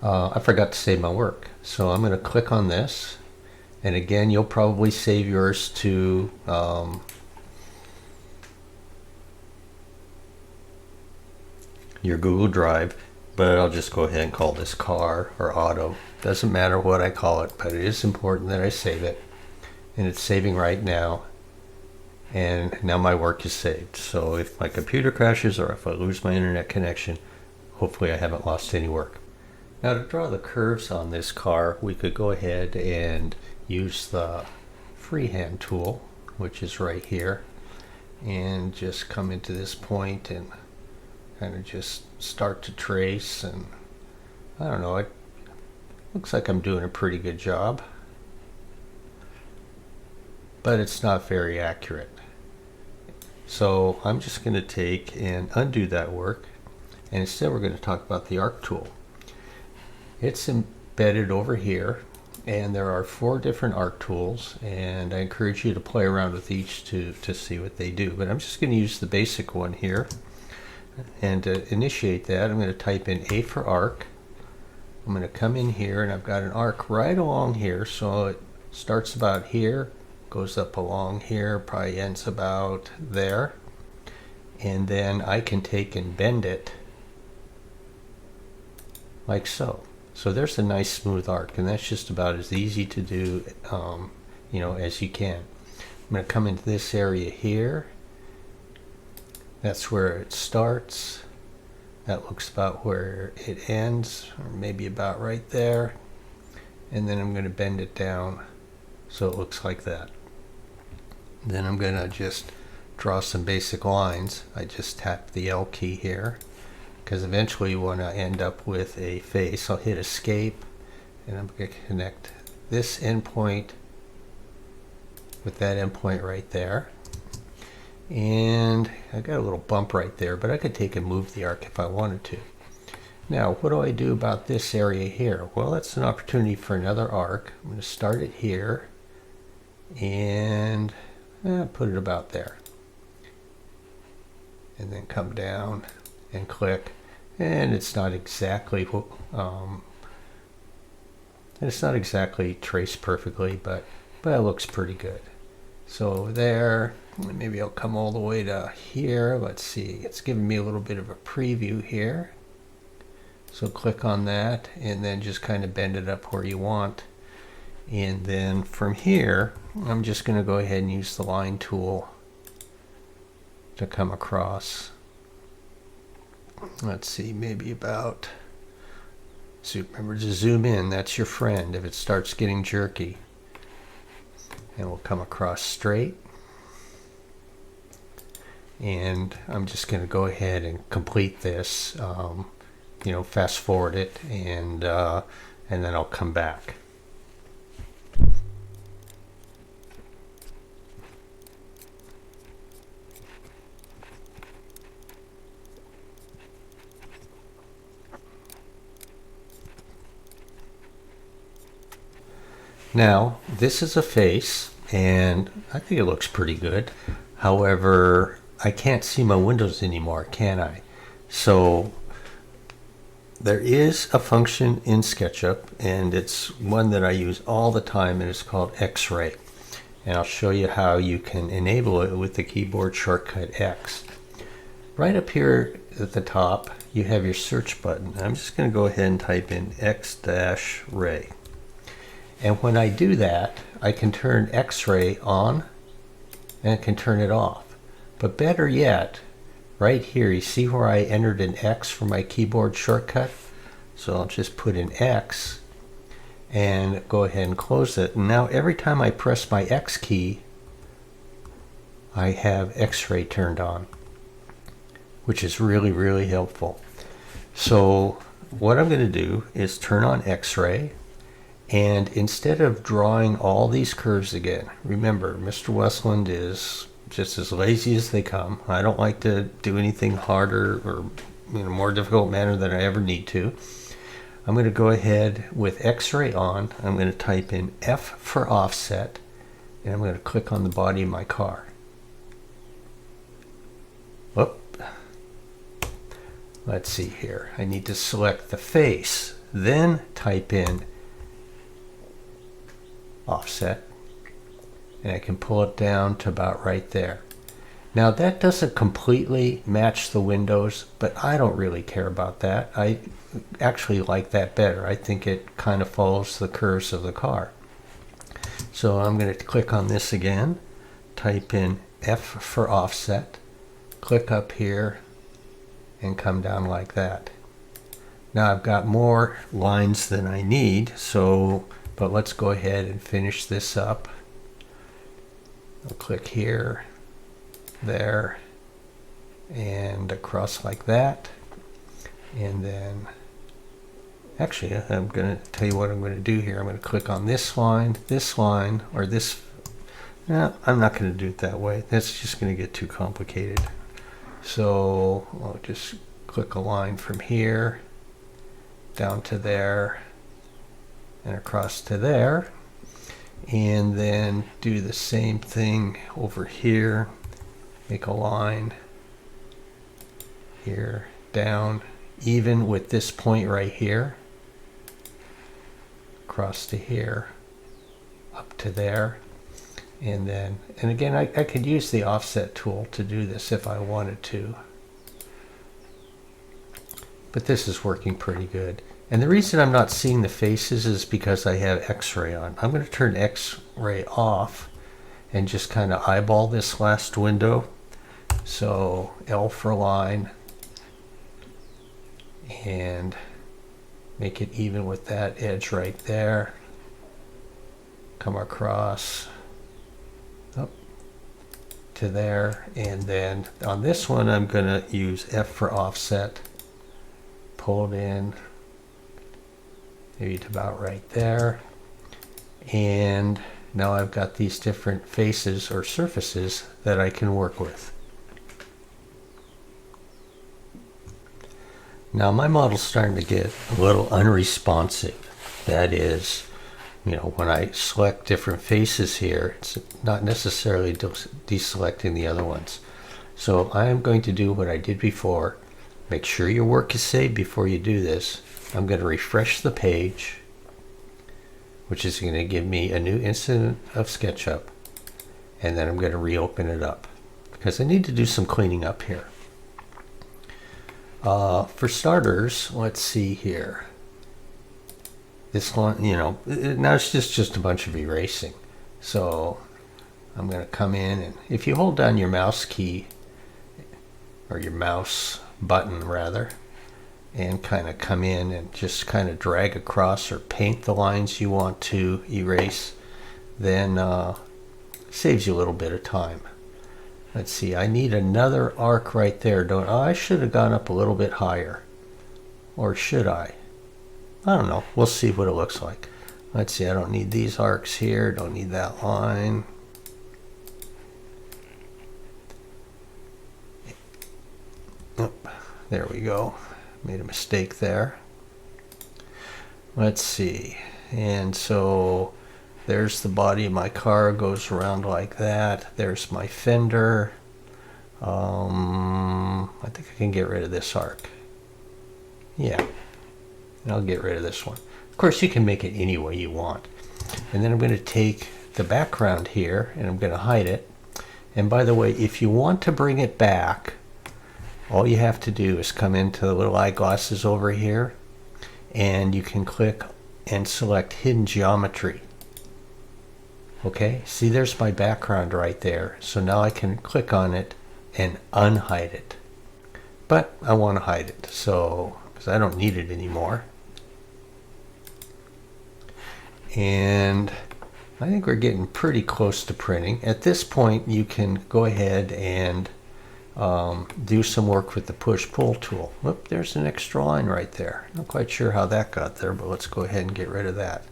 I forgot to save my work. So I'm going to click on this. And again, you'll probably save yours to your Google Drive, but I'll just go ahead and call this car or auto. Doesn't matter what I call it, but it is important that I save it. And it's saving right now. And now my work is saved. So if my computer crashes or if I lose my internet connection, hopefully I haven't lost any work. Now to draw the curves on this car, we could go ahead and use the freehand tool, which is right here, and just come into this point and kind of just start to trace. And I don't know, it looks like I'm doing a pretty good job, but it's not very accurate. So I'm just going to take and undo that work, and instead we're going to talk about the arc tool. It's embedded over here, And there are 4 different arc tools, and I encourage you to play around with each to see what they do. But I'm just going to use the basic one here. And to initiate that, I'm going to type in A for arc. I'm going to come in here, and I've got an arc right along here, so it starts about here, goes up along here, probably ends about there. And then I can take and bend it like so. So there's a nice smooth arc, and that's just about as easy to do as you can. I'm going to come into this area here. That's where it starts. That looks about where it ends, or maybe about right there. And then I'm going to bend it down so it looks like that. Then I'm going to just draw some basic lines. I just tap the L key here, because eventually you want to end up with a face. I'll hit escape, and I'm going to connect this endpoint with that endpoint right there. And I got a little bump right there, but I could take and move the arc if I wanted to. Now, what do I do about this area here? Well, that's an opportunity for another arc. I'm going to start it here and put it about there. And then come down and click. And it's not exactly traced perfectly, but it looks pretty good. So over there, maybe I'll come all the way to here. Let's see, it's giving me a little bit of a preview here. So click on that and then just kind of bend it up where you want. And then from here, I'm just going to go ahead and use the line tool to come across. Let's see, maybe about, so remember to zoom in, that's your friend if it starts getting jerky. And we'll come across straight. And I'm just going to go ahead and complete this, fast forward it, and then I'll come back. Now, this is a face, and I think it looks pretty good. However, I can't see my windows anymore, can I? So there is a function in SketchUp, and it's one that I use all the time, and it's called X-ray. And I'll show you how you can enable it with the keyboard shortcut X. Right up here at the top, you have your search button. I'm just going to go ahead and type in X-ray. And when I do that, I can turn X-ray on and I can turn it off. But better yet, right here, you see where I entered an X for my keyboard shortcut? So I'll just put an X and go ahead and close it. And now every time I press my X key, I have X-ray turned on, which is really, really helpful. So what I'm going to do is turn on X-ray. And instead of drawing all these curves again, remember, Mr. Westland is just as lazy as they come. I don't like to do anything harder or in a more difficult manner than I ever need to. I'm going to go ahead with X-ray on. I'm going to type in F for offset, and I'm going to click on the body of my car. Whoop. Let's see here. I need to select the face, then type in offset, and I can pull it down to about right there. Now that doesn't completely match the windows, but I don't really care about that. I actually like that better. I think it kind of follows the curves of the car. So I'm going to click on this again, type in F for offset, click up here, and come down like that. Now I've got more lines than I need, but let's go ahead and finish this up. I'll click here, there, and across like that. And then, actually, I'm going to tell you what I'm going to do here. I'm going to click on this line, or this. No, I'm not going to do it that way. That's just going to get too complicated. So I'll just click a line from here down to there. and across to there. And then do the same thing over here. Make a line here, down, even with this point right here. Across to here, up to there. And then, and again, I could use the offset tool to do this if I wanted to. But this is working pretty good. And the reason I'm not seeing the faces is because I have X-ray on. I'm going to turn X-ray off and just kind of eyeball this last window. So L for line and make it even with that edge right there. Come across up to there, and then on this one I'm going to use F for offset. Pull it in maybe to about right there, and now I've got these different faces or surfaces that I can work with. Now my model's starting to get a little unresponsive. That is, you know, when I select different faces here, it's not necessarily deselecting the other ones. So I am going to do what I did before. Make sure your work is saved before you do this. I'm going to refresh the page, which is going to give me a new incident of SketchUp, and then I'm going to reopen it up because I need to do some cleaning up here. For starters, let's see here. This one, you know, now it's just a bunch of erasing. So I'm going to come in, and if you hold down your mouse key, or your mouse button rather, and kind of come in and just kind of drag across or paint the lines you want to erase, then saves you a little bit of time. Let's see, I need another arc right there, don't I? I should have gone up a little bit higher. Or should I? I don't know. We'll see what it looks like. Let's see, I don't need these arcs here. Don't need that line. Oh, there we go. Made a mistake there. Let's see. And so there's the body of my car, goes around like that. There's my fender. I think I can get rid of this arc. Yeah, and I'll get rid of this one. Of course, you can make it any way you want. And then I'm going to take the background here and I'm going to hide it. And by the way, if you want to bring it back, all you have to do is come into the little eyeglasses over here, and you can click and select hidden geometry. Okay, see, there's my background right there. So now I can click on it and unhide it. But I want to hide it, so because I don't need it anymore. And I think we're getting pretty close to printing. At this point, you can go ahead and do some work with the push-pull tool. Whoop, there's an extra line right there. Not quite sure how that got there, but let's go ahead and get rid of that.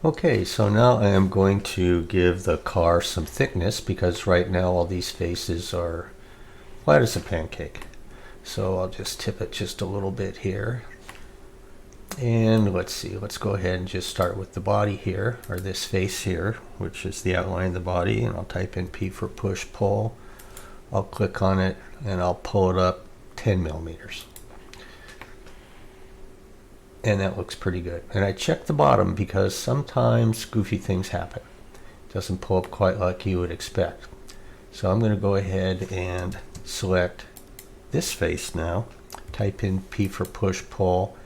Okay, so now I am going to give the car some thickness because right now all these faces are flat as a pancake. So I'll just tip it just a little bit here. And let's see, let's go ahead and just start with the body here, or this face here, which is the outline of the body, and I'll type in P for push-pull. I'll click on it and I'll pull it up 10 millimeters. And that looks pretty good. And I check the bottom because sometimes goofy things happen. It doesn't pull up quite like you would expect. So I'm going to go ahead and select this face now, type in P for push pull,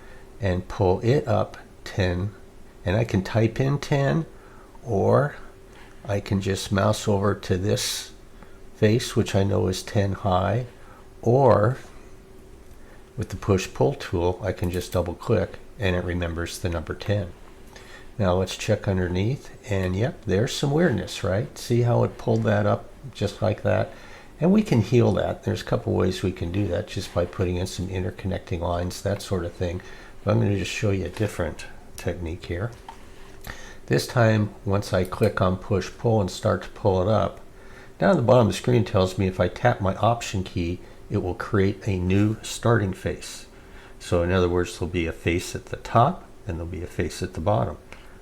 and pull it up 10. And I can type in 10, or I can just mouse over to this face, which I know is 10 high, or with the push-pull tool, I can just double-click and it remembers the number 10. Now let's check underneath, and yep, there's some weirdness, right? See how it pulled that up just like that? And we can heal that. There's a couple ways we can do that just by putting in some interconnecting lines, that sort of thing. But I'm going to just show you a different technique here. This time, once I click on push-pull and start to pull it up, down at the bottom of the screen tells me if I tap my Option key, it will create a new starting face. So in other words, there'll be a face at the top and there'll be a face at the bottom.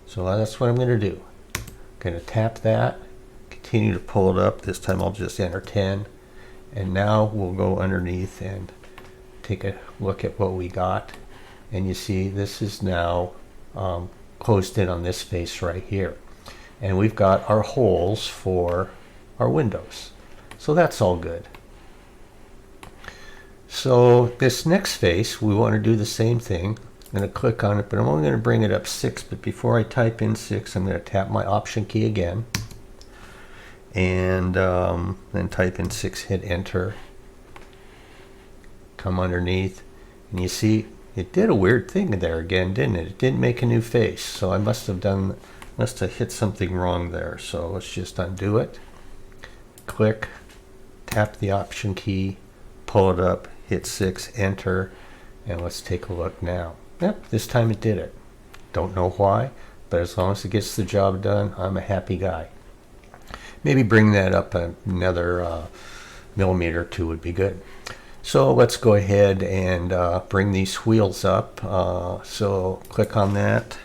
So that's what I'm going to do. I'm going to tap that, continue to pull it up. This time I'll just enter 10. And now we'll go underneath and take a look at what we got. And you see this is now closed in on this face right here. And we've got our holes for our windows. So that's all good. So this next face, we want to do the same thing. I'm going to click on it, but I'm only going to bring it up 6. But before I type in 6, I'm going to tap my Option key again. And then type in 6, hit Enter. Come underneath. And you see, it did a weird thing there again, didn't it? It didn't make a new face. So I must have hit something wrong there. So let's just undo it. Click, tap the Option key, pull it up, hit 6, Enter, and let's take a look now. Yep, this time it did it. Don't know why, but as long as it gets the job done, I'm a happy guy. Maybe bring that up another millimeter or 2 would be good. So let's go ahead and bring these wheels up. So click on that,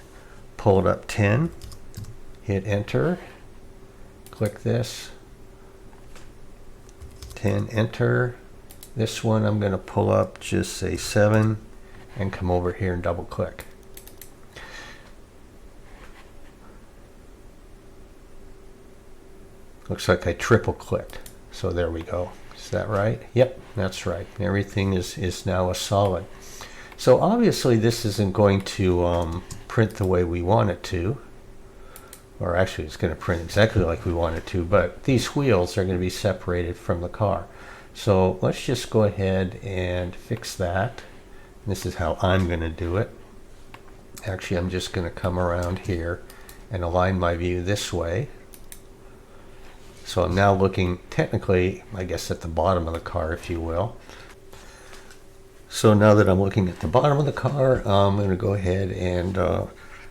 pull it up 10, hit Enter, click this, 10, Enter. This one I'm going to pull up, just say 7, and come over here and double click. Looks like I triple clicked. So there we go. Is that right? Yep, that's right. Everything is now a solid. So obviously this isn't going to print the way we want it to. Or actually it's going to print exactly like we want it to, but these wheels are going to be separated from the car. So let's just go ahead and fix that. This is how I'm going to do it. Actually, I'm just going to come around here and align my view this way. So I'm now looking technically, I guess, at the bottom of the car, if you will. So now that I'm looking at the bottom of the car, I'm going to go ahead and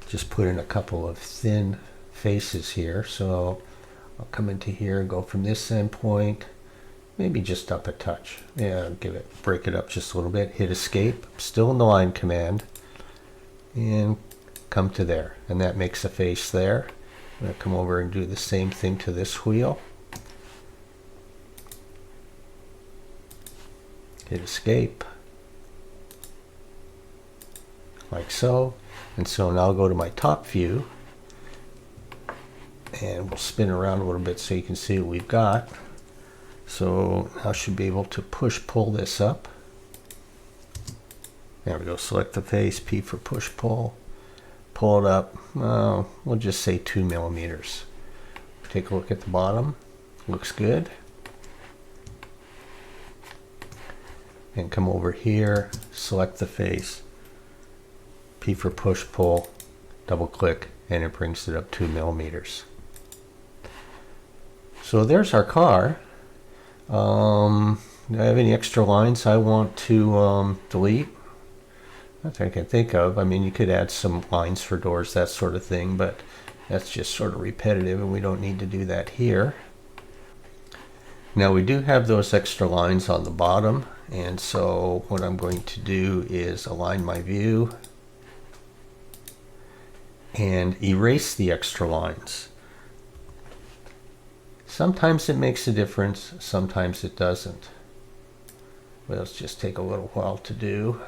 just put in a couple of thin faces here. So I'll come into here and go from this endpoint. Maybe just up a touch. Yeah, break it up just a little bit. Hit Escape, still in the line command, and come to there. And that makes a face there. I'm going to come over and do the same thing to this wheel. Hit Escape, like so. And so now I'll go to my top view, and we'll spin around a little bit so you can see what we've got. So now I should be able to pull this up. There we go. Select the face, P for push pull. Pull it up. We'll just say 2 millimeters. Take a look at the bottom. Looks good. And come over here, select the face, P for push pull, double click, and it brings it up 2 millimeters. So there's our car. Do I have any extra lines I want to delete? Nothing I can think of. I mean, you could add some lines for doors, that sort of thing, but that's just sort of repetitive and we don't need to do that here. Now we do have those extra lines on the bottom, and so what I'm going to do is align my view and erase the extra lines. Sometimes it makes a difference, sometimes it doesn't. But it'll just take a little while to do.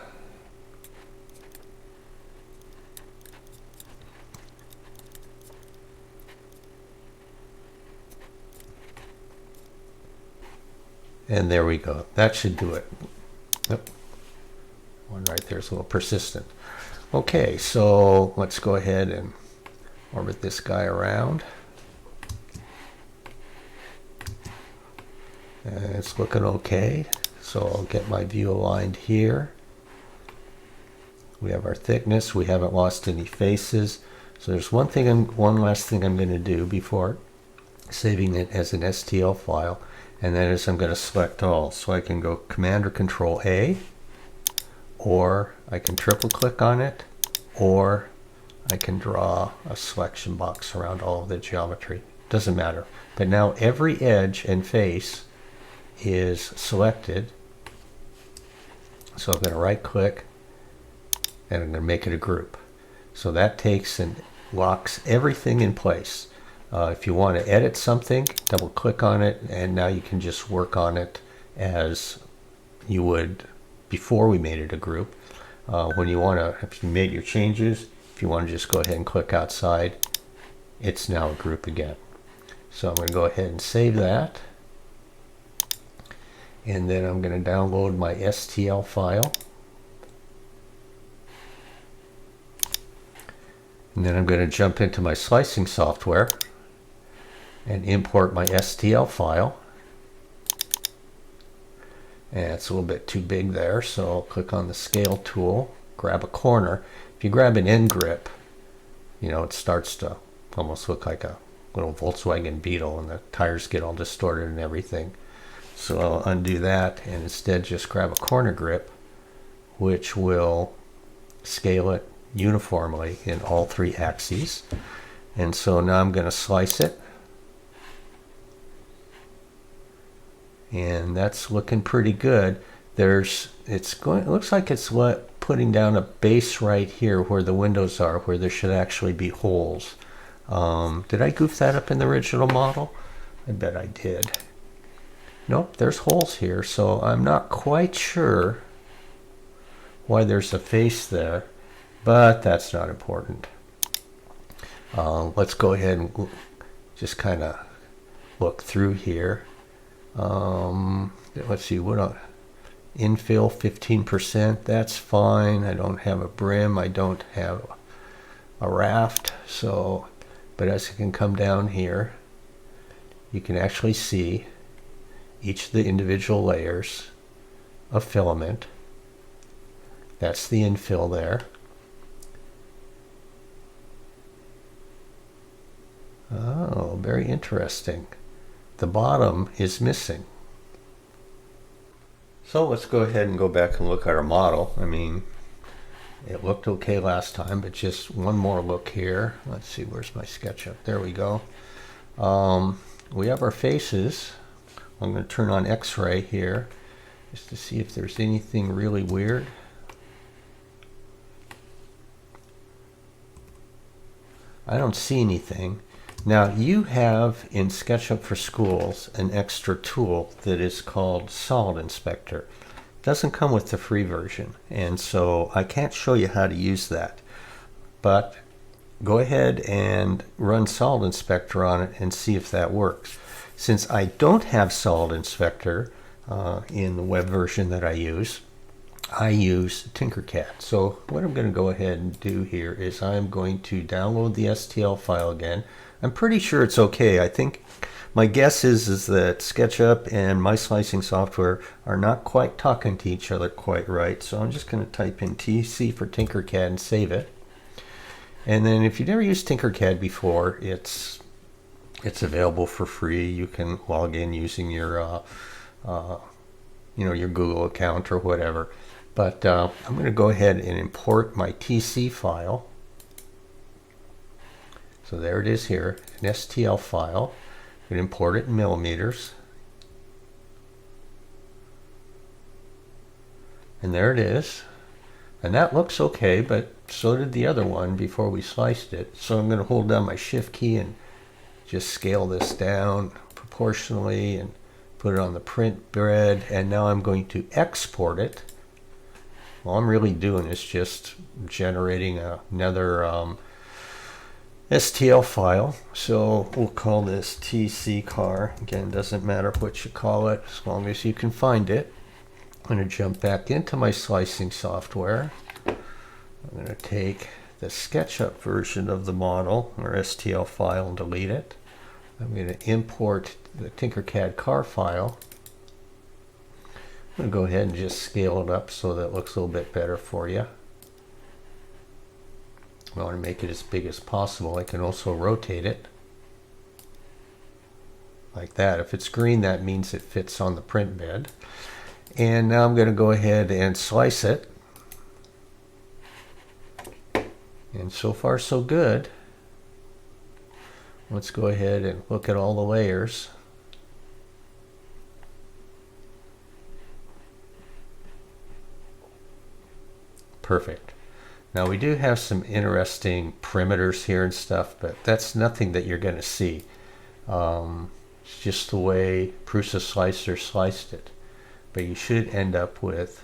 And there we go. That should do it. Yep. One right there is a little persistent. Okay, so let's go ahead and orbit this guy around. And it's looking okay. So I'll get my view aligned here. We have our thickness. We haven't lost any faces. So there's one last thing I'm going to do before saving it as an STL file, and that is I'm going to select all. So I can go Command or Control A, or I can triple click on it, or I can draw a selection box around all of the geometry. Doesn't matter. But now every edge and face is selected. So I'm going to right click and I'm going to make it a group. So that takes and locks everything in place. If you want to edit something, double click on it, and now you can just work on it as you would before we made it a group. When you want to, if you made your changes, if you want to just go ahead and click outside, it's now a group again. So I'm going to go ahead and save that. And then I'm going to download my STL file. And then I'm going to jump into my slicing software and import my STL file. And it's a little bit too big there, so I'll click on the scale tool, grab a corner. If you grab an end grip, you know, it starts to almost look like a little Volkswagen Beetle, and the tires get all distorted and everything. So I'll undo that and instead just grab a corner grip, which will scale it uniformly in all 3 axes. And so now I'm going to slice it. And that's looking pretty good. It looks like it's putting down a base right here where the windows are, where there should actually be holes. Did I goof that up in the original model? I bet I did. Nope, there's holes here, so I'm not quite sure why there's a face there, but that's not important. Let's go ahead and just kind of look through here. Let's see, what infill 15%, that's fine. I don't have a brim, I don't have a raft, so, but as you can come down here, you can actually see each of the individual layers of filament. That's the infill there. Oh, very interesting. The bottom is missing. So let's go ahead and go back and look at our model. I mean, it looked okay last time, but just one more look here. Let's see, where's my SketchUp? There we go. We have our faces. I'm going to turn on X-ray here just to see if there's anything really weird. I don't see anything. Now you have in SketchUp for Schools an extra tool that is called Solid Inspector. It doesn't come with the free version, and so I can't show you how to use that. But go ahead and run Solid Inspector on it and see if that works. Since I don't have Solid Inspector in the web version that I use Tinkercad. So what I'm going to go ahead and do here is I'm going to download the STL file again. I'm pretty sure it's okay. I think my guess is that SketchUp and my slicing software are not quite talking to each other quite right. So I'm just going to type in TC for Tinkercad and save it. And then if you've never used Tinkercad before, it's available for free. You can log in using your your Google account or whatever. But I'm going to go ahead and import my TC file. So there it is here, an STL file. I'm going to import it in millimeters. And there it is. And that looks okay, but so did the other one before we sliced it. So I'm going to hold down my Shift key and just scale this down proportionally and put it on the print bed. And now I'm going to export it. All I'm really doing is just generating another STL file. So we'll call this TC car. Again, doesn't matter what you call it as long as you can find it. I'm going to jump back into my slicing software. I'm going to take the SketchUp version of the model or STL file and delete it. I'm going to import the Tinkercad car file. I'm going to go ahead and just scale it up so that it looks a little bit better for you. I want to make it as big as possible. I can also rotate it like that. If it's green, that means it fits on the print bed. And now I'm going to go ahead and slice it. And so far so good. Let's go ahead and look at all the layers. Perfect. Now we do have some interesting perimeters here and stuff, but that's nothing that you're going to see. It's just the way Prusa Slicer sliced it. But you should end up with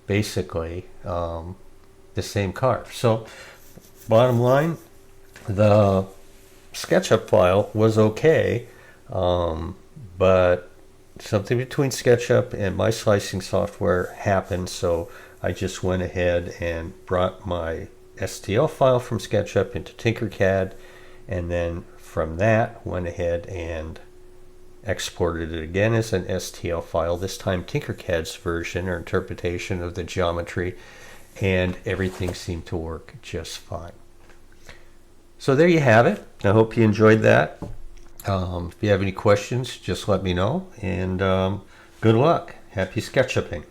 basically the same carve. So bottom line, the SketchUp file was okay, but something between SketchUp and my slicing software happened, so I just went ahead and brought my STL file from SketchUp into Tinkercad, and then from that went ahead and exported it again as an STL file, this time Tinkercad's version or interpretation of the geometry, and everything seemed to work just fine. So there you have it. I hope you enjoyed that. If you have any questions, just let me know, and good luck. Happy SketchUpping.